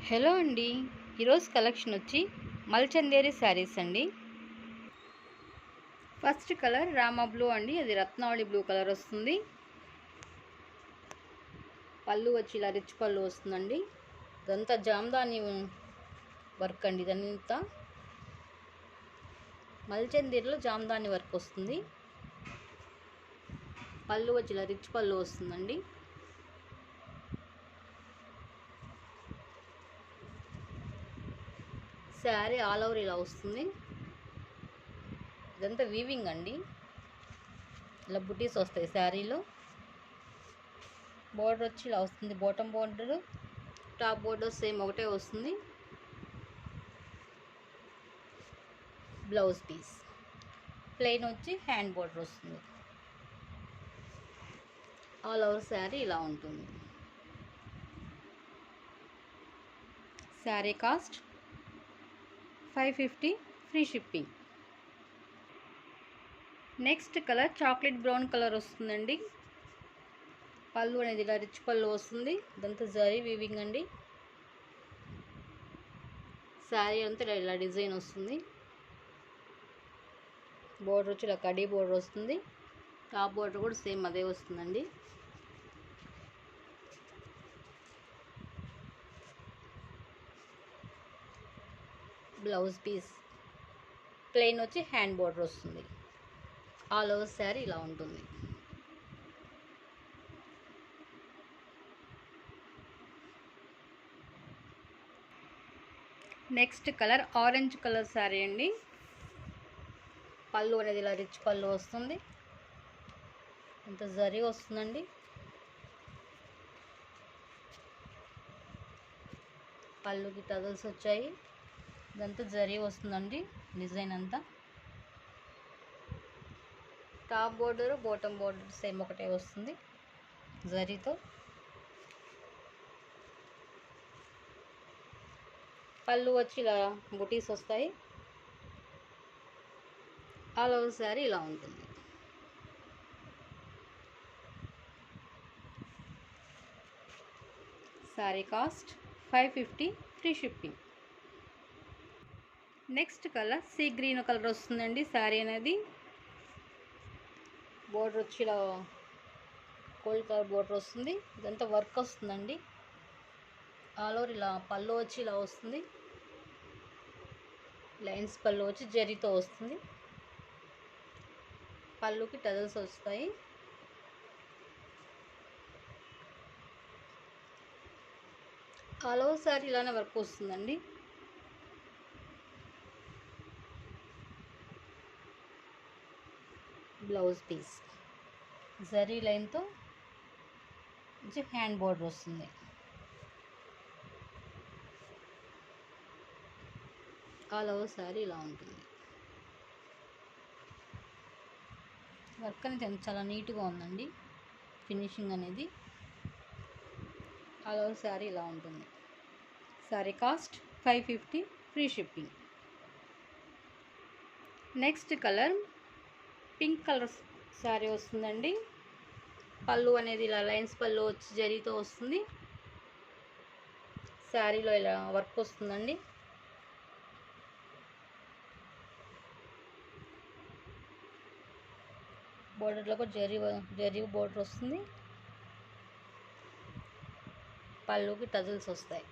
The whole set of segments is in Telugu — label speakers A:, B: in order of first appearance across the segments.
A: హలో అండి, ఈరోజు కలెక్షన్ వచ్చి మల్చందేరి శారీస్ అండి. ఫస్ట్ కలర్ రామా బ్లూ అండి, అది రత్నావళి బ్లూ కలర్ వస్తుంది. పళ్ళు వచ్చి ఇలా రిచ్ పళ్ళు వస్తుందండి. ఇదంతా జామ్దాని వర్క్ అండి, ఇదంతా మల్చందేరిలో జామ్దాని వర్క్ వస్తుంది. పళ్ళు వచ్చి ఇలా రిచ్ పళ్ళు వస్తుందండి. శారీ ఆల్ ఓవర్ ఇలా వస్తుంది. ఇదంతా వీవింగ్ అండి, ఇలా బుటీస్ వస్తాయి శారీలో. బోర్డర్ వచ్చి ఇలా వస్తుంది, bottom border top border same ఒకటే వస్తుంది. బ్లౌజ్ పీస్ ప్లెయిన్ వచ్చి హ్యాండ్ బోర్డర్ వస్తుంది. ఆల్ ఓవర్ శారీ ఇలా ఉంటుంది. Sari cost 550 free shipping. Next colour chocolate brown colour వస్తుందండి. పళ్ళు అనేది ఇలా రిచ్ పళ్ళు వస్తుంది. ఇదంతా జరీ వీవింగ్ అండి. శారీ అంతా ఇలా డిజైన్ వస్తుంది. బోర్డర్ వచ్చి ఇలా కడీ బోర్డర్ వస్తుంది. టాప్ బోర్డర్ కూడా సేమ్ అదే వస్తుందండి. బ్లౌజ్ పీస్ ప్లెయిన్ వచ్చి హ్యాండ్ బోర్డర్ వస్తుంది. ఆల్ ఓవర్ శారీ ఇలా ఉంటుంది. Next colour orange colour sari అండి. పళ్ళు అనేది ఇలా రిచ్ పళ్ళు వస్తుంది. ఇంత జరీ వస్తుందండి. పళ్ళుకి టజల్స్ వచ్చాయి. ఇదంతా జరీ వస్తుందండి, డిజైన్ అంతా. Top border bottom border same ఒకటే వస్తుంది జరీతో. పళ్ళు వచ్చి ఇలా బుటీస్ వస్తాయి. ఆల్ ఓవర్ శారీ ఇలా ఉంటుంది. Sari cost 550 free shipping. Next colour sea green colour వస్తుందండి. శారీ అనేది బోర్డర్ వచ్చి ఇలా గోల్డ్ కలర్ బోర్డర్ వస్తుంది. ఇదంతా వర్క్ వస్తుందండి. ఆల్ ఓవర్ ఇలా పళ్ళు వచ్చి ఇలా వస్తుంది. లైన్స్ పళ్ళు వచ్చి జరీతో వస్తుంది. పళ్ళుకి టజల్స్ వస్తాయి. ఆల్ ఓవర్ శారీ ఇలానే వర్క్ వస్తుందండి. బ్లౌజ్ పీస్ జరీ లైన్తో మంచి హ్యాండ్ బోర్డర్ వస్తుంది. ఆల్ ఓవర్ శారీ ఇలా ఉంటుంది. వర్క్ అనేది చాలా నీట్గా ఉందండి, ఫినిషింగ్ అనేది. ఆల్ ఓవర్ శారీ ఇలా ఉంటుంది. Sari cost 550 free shipping. Next colour pink colour sari వస్తుందండి. పళ్ళు అనేది ఇలా లైన్స్ పళ్ళు వచ్చి జరీతో వస్తుంది. శారీలో ఇలా వర్క్ వస్తుందండి. బోర్డర్లో కూడా జరీ బోర్డర్ వస్తుంది. పళ్ళుకి టజల్స్ వస్తాయి.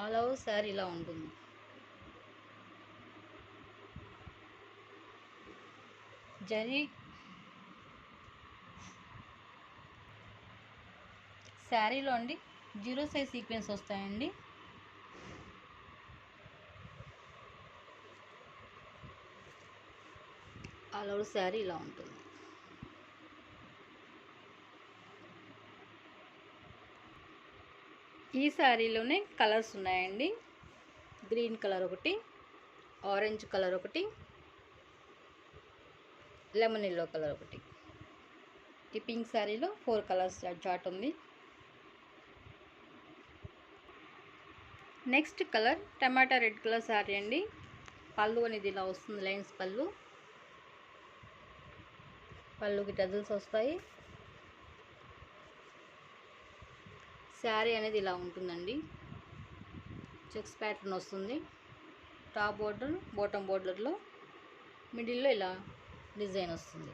A: ఆల్ ఓవర్ శారీ ఇలా ఉంటుంది. జరీ శారీలో అండి 0 సైజ్ సీక్వెన్స్ వస్తాయండి. ఆల్ ఓవర్ శారీ ఇలా ఉంటుంది. ఈ శారీలోనే కలర్స్ ఉన్నాయండి. గ్రీన్ కలర్ ఒకటి, ఆరెంజ్ కలర్ ఒకటి, లెమన్ ఎల్లో కలర్ ఒకటి. ఈ పింక్ శారీలో 4 కలర్స్ చార్ట్ ఉంది. నెక్స్ట్ కలర్ టమాటా రెడ్ కలర్ శారీ అండి. పళ్ళు అనేది ఇలా వస్తుంది, లైన్స్ పళ్ళు. పళ్ళుకి టజల్స్ వస్తాయి. శారీ అనేది ఇలా ఉంటుందండి. చెక్స్ ప్యాటర్న్ వస్తుంది. టాప్ బోర్డర్ బాటమ్ బోర్డర్లో మిడిల్లో ఇలా డిజైన్ వస్తుంది.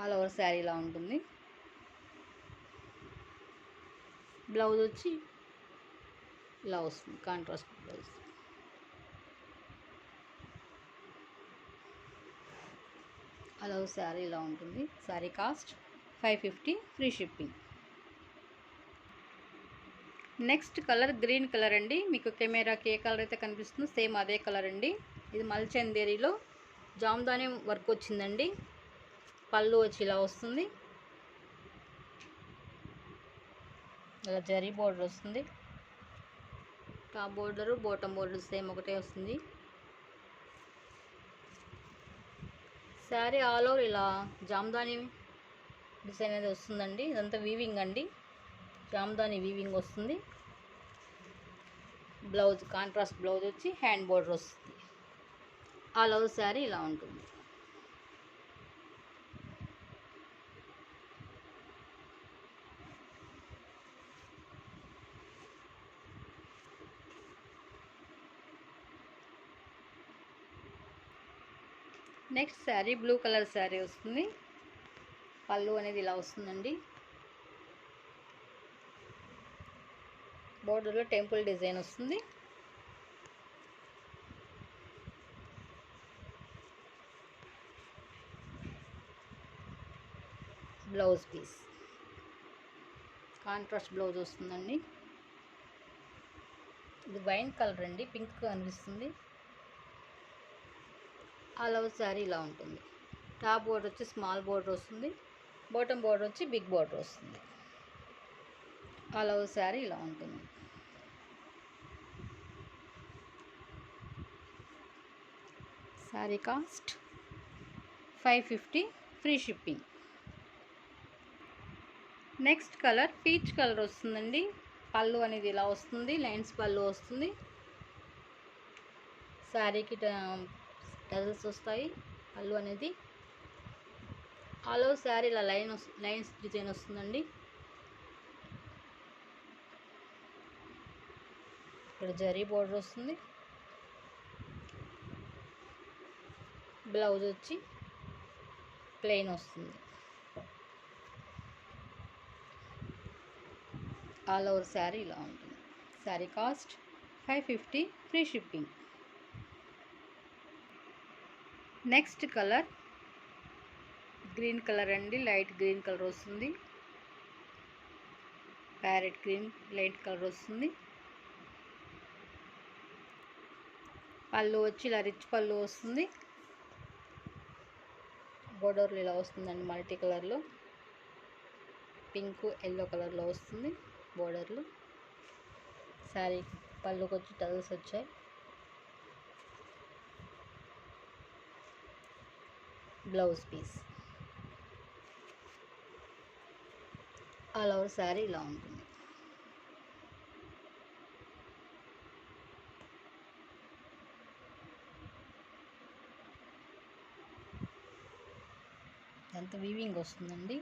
A: ఆల్ ఓవర్ శారీ ఇలా ఉంటుంది. బ్లౌజ్ వచ్చి ఇలా వస్తుంది, contrast blouse. All over sari ఇలా ఉంటుంది. Sari cost 550 free shipping. Next colour green colour అండి. మీకు కెమెరాకి ఏ కలర్ అయితే కనిపిస్తుందో సేమ్ అదే కలర్ అండి. ఇది మల్చందేరిలో జామ్దాని వర్క్ వచ్చిందండి. పళ్ళు వచ్చి ఇలా వస్తుంది. ఇలా జరీ బోర్డర్ వస్తుంది. Top border bottom border same ఒకటే వస్తుంది. శారీ ఆల్ ఓవర్ ఇలా జామ్దాని డిజైన్ అనేది వస్తుందండి. ఇదంతా వీవింగ్ అండి. జామ్దాని వీవింగ్ వస్తుంది. బ్లౌజ్ కాంట్రాస్ట్ బ్లౌజ్ వచ్చి హ్యాండ్ బోర్డర్ వస్తుంది. ఆల్ ఓవర్ శారీ ఇలా ఉంటుంది. Next sari blue colour sari వస్తుంది. పళ్ళు అనేది ఇలా వస్తుందండి. బోర్డర్లో టెంపుల్ డిజైన్ వస్తుంది. బ్లౌజ్ పీస్ కాంట్రాస్ట్ బ్లౌజ్ వస్తుందండి. ఇది వైన్ కలర్ అండి, పింక్ కనిపిస్తుంది. ఆల్ ఓవర్ శారీ ఇలా ఉంటుంది. టాప్ బోర్డర్ వచ్చి స్మాల్ బోర్డర్ వస్తుంది. బాటమ్ బోర్డర్ వచ్చి బిగ్ బోర్డర్ వస్తుంది. ఆల్ ఓవర్ శారీ ఇలా ఉంటుంది. Sari cost 550 free shipping. Next colour peach colour వస్తుందండి. పళ్ళు అనేది ఇలా వస్తుంది. లైన్స్ పళ్ళు వస్తుంది. శారీకి టజల్స్ వస్తాయి. పళ్ళు అనేది ఆల్ ఓవర్ శారీ ఇలా లైన్స్ డిజైన్ వస్తుందండి. ఇక్కడ జరీ బోర్డర్ వస్తుంది. బ్లౌజ్ వచ్చి ప్లెయిన్ వస్తుంది. ఆల్ ఓవర్ శారీ ఇలా ఉంటుంది. Sari cost 550 free shipping. Next colour green colour అండి. లైట్ గ్రీన్ కలర్ వస్తుంది. ప్యారెట్ గ్రీన్ లైట్ కలర్ వస్తుంది. పళ్ళు వచ్చి ఇలా రిచ్ పళ్ళు వస్తుంది. బోర్డర్లు ఇలా వస్తుందండి. మల్టీ కలర్లో పింక్ ఎల్లో కలర్లో వస్తుంది బోర్డర్లు. శారీ పళ్ళుకి వచ్చి టజల్స్ వచ్చాయి. Blouse piece all over sari ఇలా ఉంటుంది. అంత వీవింగ్ వస్తుందండి.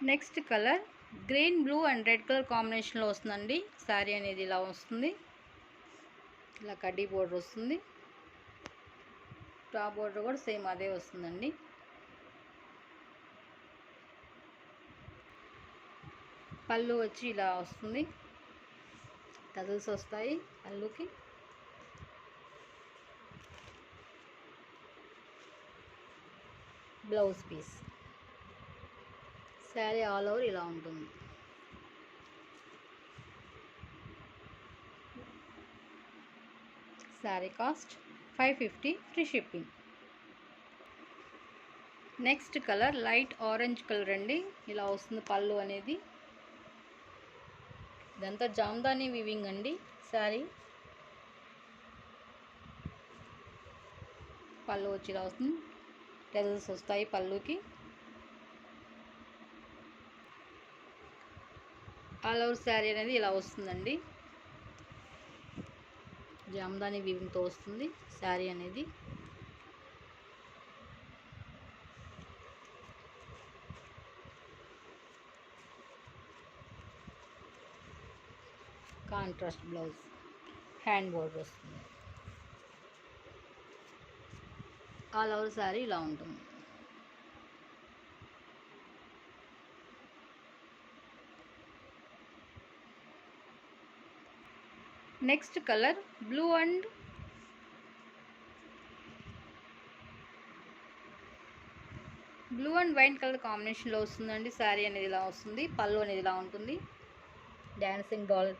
A: Next colour green blue and red colour కాంబినేషన్లో వస్తుందండి. శారీ అనేది ఇలా వస్తుంది. ఇలా కడ్డీ బోర్డర్ వస్తుంది. టాప్ బోర్డర్ కూడా సేమ్ అదే వస్తుందండి. పళ్ళు వచ్చి ఇలా వస్తుంది. టజల్స్ వస్తాయి పళ్ళుకి. Blouse piece sari all over ఇలా ఉంటుంది. Sari cost 550 free shipping. Next colour light orange colour అండి. ఇలా వస్తుంది పళ్ళు అనేది. ఇదంతా జామ్దాని వీవింగ్ అండి. శారీ పళ్ళు వచ్చి ఇలా వస్తుంది. టెజల్స్ వస్తాయి పళ్ళుకి. ఆల్ ఓవర్ శారీ అనేది ఇలా వస్తుందండి. జామ్దాని వీవింగ్తో వస్తుంది శారీ అనేది. కాంట్రాస్ట్ బ్లౌజ్, హ్యాండ్ బోర్డర్ వస్తుంది. ఆల్ ఓవర్ శారీ ఇలా ఉంటుంది. Next colour blue and white colour కాంబినేషన్లో వస్తుందండి. శారీ అనేది ఇలా వస్తుంది. పళ్ళు అనేది ఇలా ఉంటుంది. డాన్సింగ్ డాల్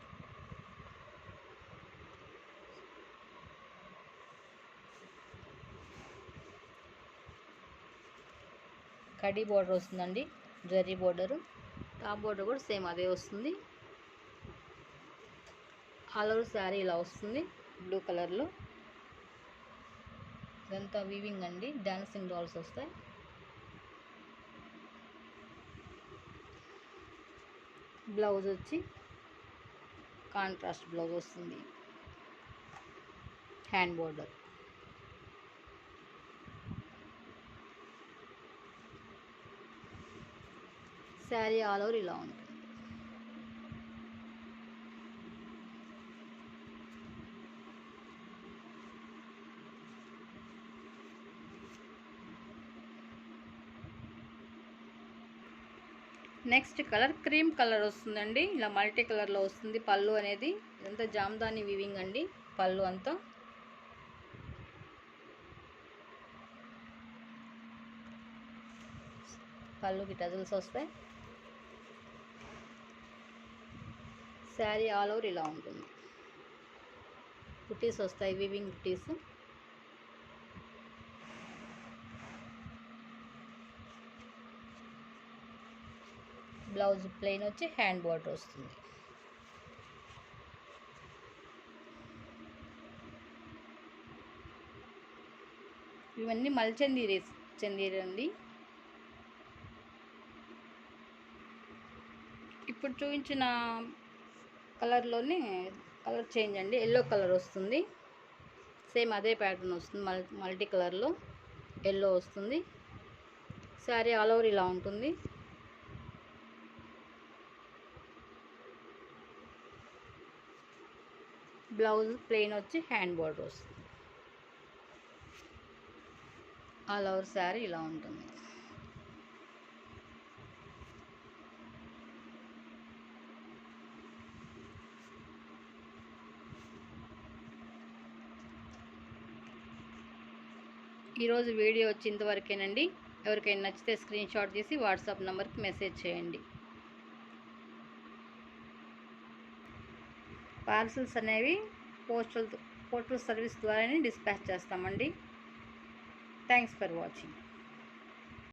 A: కడీ బోర్డర్ వస్తుందండి, జరీ బోర్డరు. టాప్ బోర్డర్ కూడా సేమ్ అదే వస్తుంది. ఆల్ ఓవర్ శారీ ఇలా వస్తుంది బ్లూ కలర్లో. ఇదంతా వీవింగ్ అండి, డాన్సింగ్ డాల్స్ వస్తాయి. బ్లౌజ్ వచ్చి కాంట్రాస్ట్ బ్లౌజ్ వస్తుంది, hand border. Sari all over ఇలా ఉంటుంది. నెక్స్ట్ కలర్ క్రీమ్ కలర్ వస్తుందండి. ఇలా మల్టీ కలర్లో వస్తుంది. పళ్ళు అనేది ఇదంతా జామ్దాని వీవింగ్ అండి. పళ్ళు అంతా పళ్ళుకి టజల్స్ వస్తాయి. శారీ ఆల్ ఓవర్ ఇలా ఉంటుంది. బుటీస్ వస్తాయి, వీవింగ్ బుటీస్. బ్లౌజ్ ప్లెయిన్ వచ్చి హ్యాండ్ బోర్డర్ వస్తుంది. ఇవన్నీ మల్చందీరి చందీరి అండి. ఇప్పుడు చూపించిన కలర్లోనే కలర్ చేంజ్ అండి. ఎల్లో కలర్ వస్తుంది. సేమ్ అదే ప్యాటర్న్ వస్తుంది. మల్టీ కలర్లో ఎల్లో వస్తుంది. శారీ ఆల్ ఓవర్ ఇలా ఉంటుంది. బ్లౌజ్ ప్లెయిన్ వచ్చి హ్యాండ్ బోర్డర్ వస్తుంది. ఆల్ ఓవర్ శారీ ఇలా ఉంటుంది. ఈరోజు వీడియో వచ్చి ఇంతవరకేనండి. ఎవరికైనా నచ్చితే స్క్రీన్ షాట్ తీసి వాట్సాప్ నెంబర్కి మెసేజ్ చేయండి. పార్సల్స్ అనేవి పోస్టల్ సర్వీస్ ద్వారానే డిస్పాచ్ చేస్తామండి. Thanks for watching.